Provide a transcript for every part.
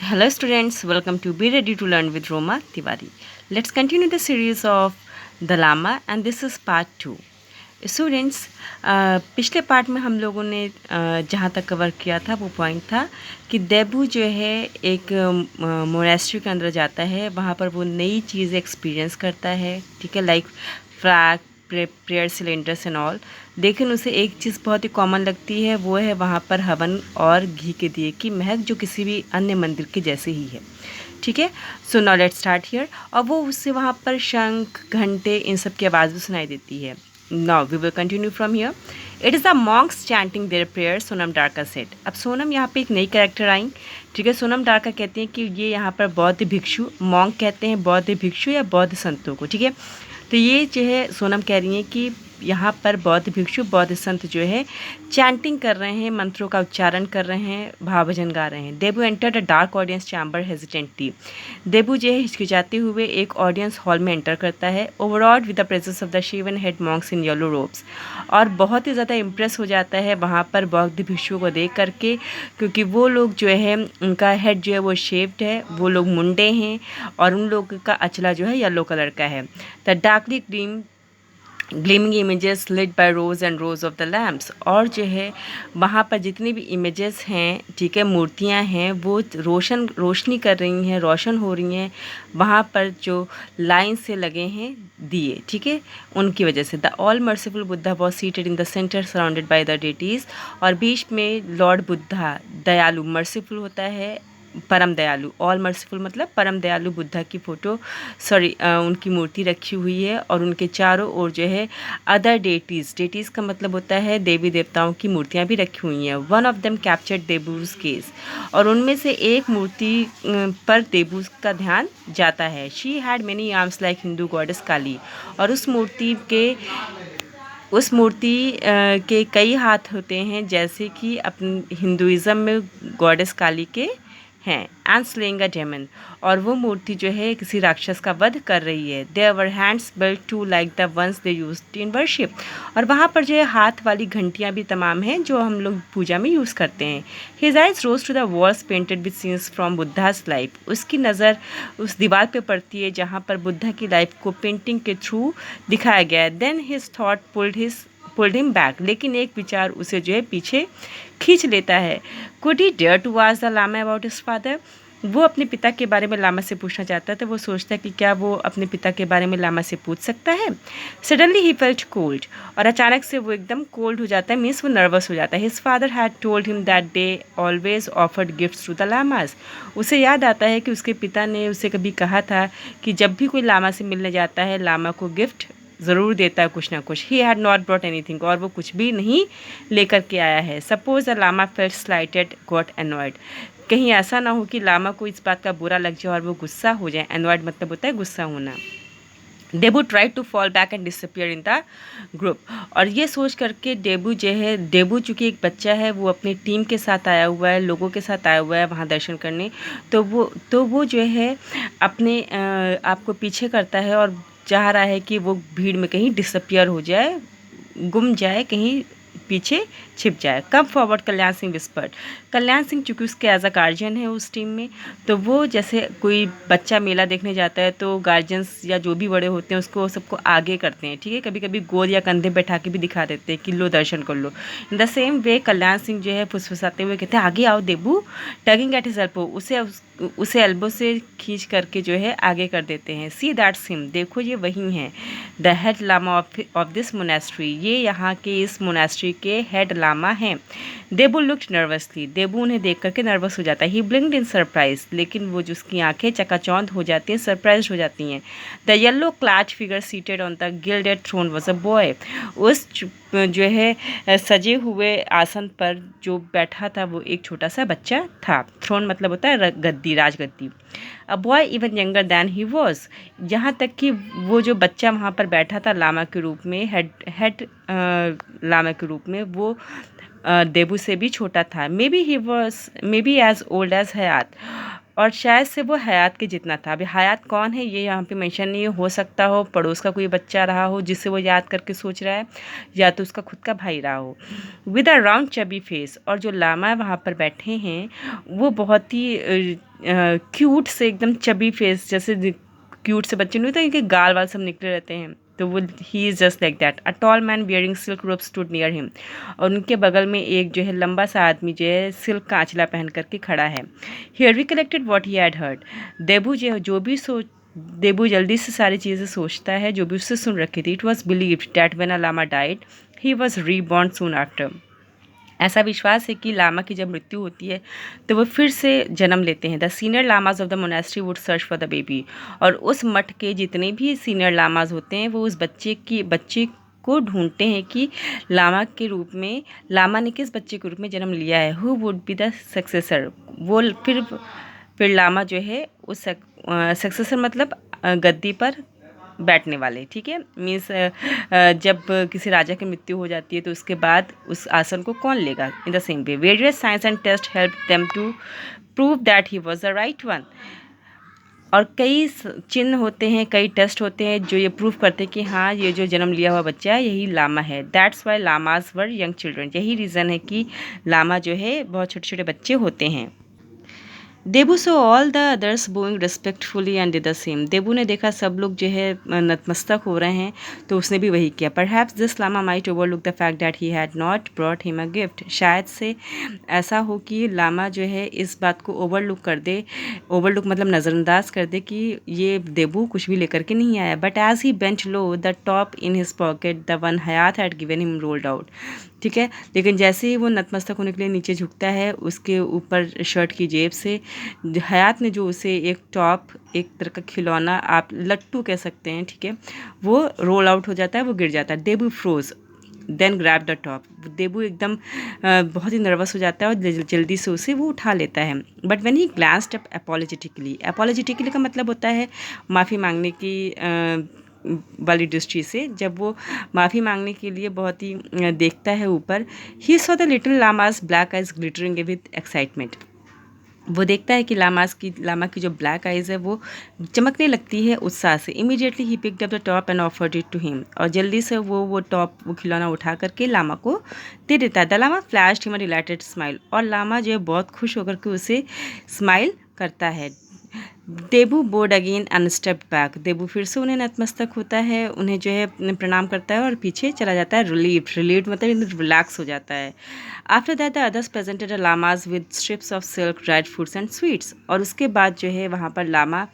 Hello students, welcome to Be Ready to Learn with Roma Tiwari. Let's continue the series of The Lama and this is part 2. Students पिछले part में हम लोगों ने जहाँ तक cover किया था वो पॉइंट था कि देबू जो है एक मोनेस्ट्री के अंदर जाता है, वहाँ पर वो नई चीज़ें एक्सपीरियंस करता है, ठीक है, like flag prayer cylinders and all. लेकिन उसे एक चीज़ बहुत ही कॉमन लगती है, वो है वहाँ पर हवन और घी के दिए की महक जो किसी भी अन्य मंदिर के जैसे ही है, ठीक है। So now let's start here. और वो उससे वहाँ पर शंख घंटे इन सब की आवाज़ भी सुनाई देती है। Now we will continue from here. It is the monks chanting their prayer, Sonam Darka set. अब सोनम यहाँ पे एक नई कैरेक्टर आई, ठीक है। सोनम डारका कहते हैं कि ये यहाँ पर बौद्ध भिक्षु, मॉन्क कहते हैं बौद्ध भिक्षु या बौद्ध संतों को, ठीक है। तो ये जो है सोनम कह रही हैं कि यहाँ पर बौद्ध भिक्षु बौद्ध संत जो है चैंटिंग कर रहे हैं, मंत्रों का उच्चारण कर रहे हैं, भाव भजन गा रहे हैं। Debu entered a dark audience chamber hesitantly. Debu जो है हिचकिचाते हुए एक ऑडियंस हॉल में एंटर करता है, overawed with the presence of the shaven head monks in yellow robes. और बहुत ही ज़्यादा इम्प्रेस हो जाता है वहाँ पर बौद्ध भिक्षुओं को देख करके, क्योंकि वो लोग जो है उनका हेड जो है वो शेप्ड है, वो लोग मुंडे हैं और उन लोगों का अचला जो है येलो कलर का है। The darkly gleaming images lit by rows and rows of the lamps. और जो है वहाँ पर जितनी भी इमेजेस हैं, ठीक है, मूर्तियाँ हैं, वो रोशनी कर रही हैं, रोशन हो रही हैं वहाँ पर जो लाइन से लगे हैं दिए, ठीक है, उनकी वजह से। The all merciful Buddha was seated in the centre surrounded by the deities. और बीच में लॉर्ड बुद्धा, दयालु, मर्सीफुल होता है परम दयालु, ऑल मर्सीफुल मतलब परम दयालु बुद्धा की फ़ोटो, उनकी मूर्ति रखी हुई है। और उनके चारों ओर जो है अदर डेटीज़ का मतलब होता है देवी देवताओं की मूर्तियाँ भी रखी हुई हैं। One of them captured Debu's case. और उनमें से एक मूर्ति पर देबूज का ध्यान जाता है। She had many arms like Hindu goddess Kali. और उस मूर्ति के कई हाथ होते हैं जैसे कि अपने हिंदुज़म में गॉडेस काली के हैं। And slaying a demon. और वो मूर्ति जो है किसी राक्षस का वध कर रही है। There were hands built to like the ones they used in worship. और वहाँ पर जो है हाथ वाली घंटियाँ भी तमाम हैं जो हम लोग पूजा में यूज़ करते हैं। His eyes rose to the walls painted with scenes from Buddha's life. उसकी नज़र उस दीवार पे पड़ती है जहाँ पर बुद्धा की लाइफ को पेंटिंग के थ्रू दिखाया गया है। Then his thought pulled him back. लेकिन एक विचार उसे जो है पीछे खींच लेता है। Could he dare to ask the lama about his father. वो अपने पिता के बारे में लामा से पूछना चाहता है, तो वो सोचता है कि क्या वो अपने पिता के बारे में लामा से पूछ सकता है। Suddenly he felt cold. और अचानक से वो एकदम कोल्ड हो जाता है, मीन्स वो नर्वस हो जाता है। His father had told him that they always offered gifts to the lamas. उसे याद आता है कि उसके पिता ने उसे कभी कहा था कि जब भी कोई लामा से मिलने जाता है लामा को गिफ्ट ज़रूर देता है कुछ ना कुछ। He had not brought anything. और वो कुछ भी नहीं लेकर के आया है। Suppose the lama felt slighted got annoyed. कहीं ऐसा ना हो कि लामा को इस बात का बुरा लग जाए और वो गुस्सा हो जाए। एनॉयड मतलब होता है गुस्सा होना। Debu try to fall back and disappear in the group. और ये सोच करके डेबू चूँकि एक बच्चा है, वो अपनी टीम के साथ आया हुआ है, लोगों के साथ आया हुआ है वहाँ दर्शन करने। तो वो जो है अपने आप को पीछे करता है और चाह रहा है कि वो भीड़ में कहीं डिसअपियर हो जाए, गुम जाए, कहीं पीछे छिप जाए। Come forward, Kalyan Singh whispered. Kalyan Singh चूँकि उसके एज अ गार्जियन है उस टीम में, तो वो जैसे कोई बच्चा मेला देखने जाता है तो गार्जियंस या जो भी बड़े होते हैं उसको सबको आगे करते हैं, ठीक है, कभी कभी गोद या कंधे बैठा के भी दिखा देते हैं कि लो दर्शन कर लो। इन द सेम वे कल्याण सिंह जो है फुसफुसाते हुए कहते हैं आगे आओ देबू। टगिंग एट हिज एल्बो, उसे एल्बो से खींच करके जो है आगे कर देते हैं। सी दैट्स हिम, देखो ये वही हैं। The head lama of this monastery, ये यहाँ के इस मोनेस्ट्री के हेड लामा हैं। देबू लुक्ड नर्वसली, देबू उन्हें देख करके नर्वस हो जाता है। ही ब्लिंक्ड इन सरप्राइज, लेकिन वो जो उसकी आंखें चकाचौंध हो जाती हैं, सरप्राइज हो जाती हैं। The yellow clad figure seated on the gilded throne was a boy. उस जो है सजे हुए आसन पर जो बैठा था वो एक छोटा सा बच्चा था। थ्रोन मतलब होता है गद्दी, राजगद्दी। A boy even younger than he was. यहाँ तक कि वो जो बच्चा वहाँ पर बैठा था लामा के रूप में, हेड लामा के रूप में, वो देबू से भी छोटा था। Maybe as old as Hayat. और शायद से वो हयात के जितना था। अभी हयात कौन है ये यहाँ पे मेंशन नहीं हो सकता हो पड़ोस का कोई बच्चा रहा हो जिससे वो याद करके सोच रहा है, या तो उसका खुद का भाई रहा हो। With a round chubby face, और जो लामा वहाँ पर बैठे हैं वो बहुत ही क्यूट से, एकदम चबी फेस, जैसे क्यूट से बच्चे नहीं होते इनके गाल वाल सब निकले रहते हैं, तो वो he is just like that. A tall man bearing silk रोब स्टूड नियर हिम, और उनके बगल में एक जो है लंबा सा आदमी जो है सिल्क का आंचला पहन करके खड़ा है। Here recollected what he had heard. Debu जल्दी से सारी चीज़ें सोचता है जो भी उससे सुन रखी थी। It was believed that when a lama died he was reborn soon after. ऐसा विश्वास है कि लामा की जब मृत्यु होती है तो वो फिर से जन्म लेते हैं। The senior lamas of the monastery would search for the baby, और उस मठ के जितने भी सीनियर लामाज होते हैं वो उस बच्चे को ढूंढते हैं कि लामा के रूप में, लामा ने किस बच्चे के रूप में जन्म लिया है। Who would be the successor. वो फिर लामा जो है उस सक्सेसर मतलब गद्दी पर बैठने वाले, ठीक है, मीन्स जब किसी राजा की मृत्यु हो जाती है तो उसके बाद उस आसन को कौन लेगा। In the same way various signs and test help them to prove that he was the right one. और कई चिन्ह होते हैं, कई टेस्ट होते हैं जो ये प्रूव करते हैं कि हाँ ये जो जन्म लिया हुआ बच्चा है यही लामा है। That's why lamas were young children. यही रीज़न है कि लामा जो है बहुत छोटे छोटे बच्चे होते हैं। Debu saw all the others bowing respectfully and did the same. Debu ने देखा सब लोग जो है नतमस्तक हो रहे हैं तो उसने भी वही किया। Perhaps this lama might overlook the fact that he had not brought him a gift. शायद से ऐसा हो कि लामा जो है इस बात को ओवरलुक कर दे, ओवरलुक मतलब नज़रअंदाज कर दे कि ये देबू कुछ भी लेकर के नहीं आया। But as he bent low the top in his pocket the one Hayat had given him rolled out. ठीक है, लेकिन जैसे ही वो नतमस्तक होने के लिए नीचे झुकता है उसके ऊपर शर्ट की जेब से हयात ने जो उसे एक टॉप, एक तरह का खिलौना, आप लट्टू कह सकते हैं, ठीक है, वो रोल आउट हो जाता है, वो गिर जाता है। Debu froze then grab the top. Debu एकदम बहुत ही नर्वस हो जाता है और जल्दी से उसे वो उठा लेता है। But when he glanced up apologetically का मतलब होता है माफ़ी मांगने की वाली दृष्टि से। जब वो माफ़ी मांगने के लिए बहुत ही देखता है ऊपर, he saw the little llamas black eyes glittering with excitement. वो देखता है कि लामा की जो ब्लैक आइज़ है वो चमकने लगती है उत्साह से। Immediately he picked up the top and offered it to him. और जल्दी से वो खिलौना उठा करके लामा को दे देता है। The lama flashed him a delighted smile. और लामा जो है बहुत खुश होकर के उसे स्माइल करता है। Debu bowed again and stepped back. Debu फिर से उन्हें नतमस्तक होता है, उन्हें जो है प्रणाम करता है और पीछे चला जाता है। रिलीव्ड मतलब रिलैक्स हो जाता है। After that the others presented lamas with strips of silk, dried fruits and sweets. और उसके बाद जो है वहाँ पर लामा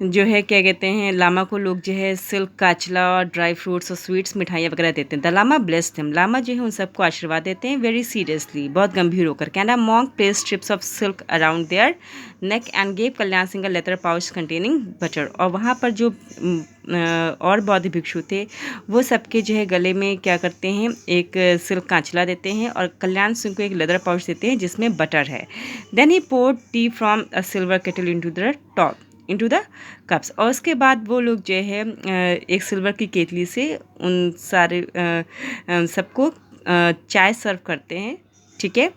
जो है क्या कहते हैं, लामा को लोग जो है सिल्क का आंचला और ड्राई फ्रूट्स और स्वीट्स मिठाइयाँ वगैरह देते हैं। The lama blessed him. Lama जो है उन सबको आशीर्वाद देते हैं वेरी सीरियसली, बहुत गंभीर होकर। Can a monk place strips of silk around their neck and gave Kalyan Singh a leather pouch containing butter. और वहाँ पर जो और बौद्ध भिक्षु थे वो सबके जो है गले में क्या करते हैं, एक सिल्क का आंचला देते हैं और कल्याण सिंह को एक लेदर पाउच देते हैं जिसमें बटर है। Then he poured tea from a silver kettle into the cups. और उसके बाद वो लोग जो है एक सिल्वर की केतली से उन सारे सबको चाय सर्व करते हैं, ठीक है,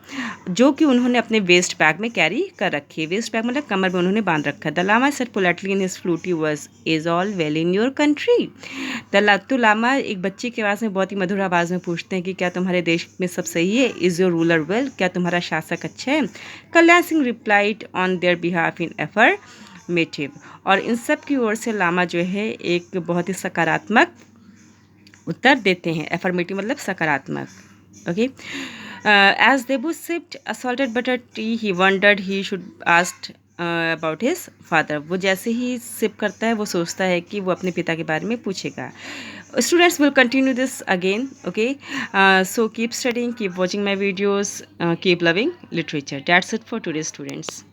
जो कि उन्होंने अपने वेस्ट बैग में कैरी कर रखी है। वेस्ट बैग मतलब कमर में उन्होंने बांध रखा है। The llama said politely in his fluty voice, is all well in your country. तो लामा एक बच्चे की आवाज़ में बहुत ही मधुर आवाज़ में पूछते हैं कि क्या तुम्हारे देश में सब सही है। इज़ योर रूलर वेल, क्या तुम्हारा शासक अच्छा है। Kalyan Singh replied on their behalf in affirmative. और इन सब की ओर से लामा जो है एक बहुत ही सकारात्मक उत्तर देते हैं। एफर्मेटिव मतलब सकारात्मक, okay. As Debu sipped a salted butter tea, he wondered he should ask about his father. वो जैसे ही सिप करता है वो सोचता है कि वो अपने पिता के बारे में पूछेगा। Students will continue this again, okay? So keep studying, keep watching my videos, keep loving literature. That's it for today, students.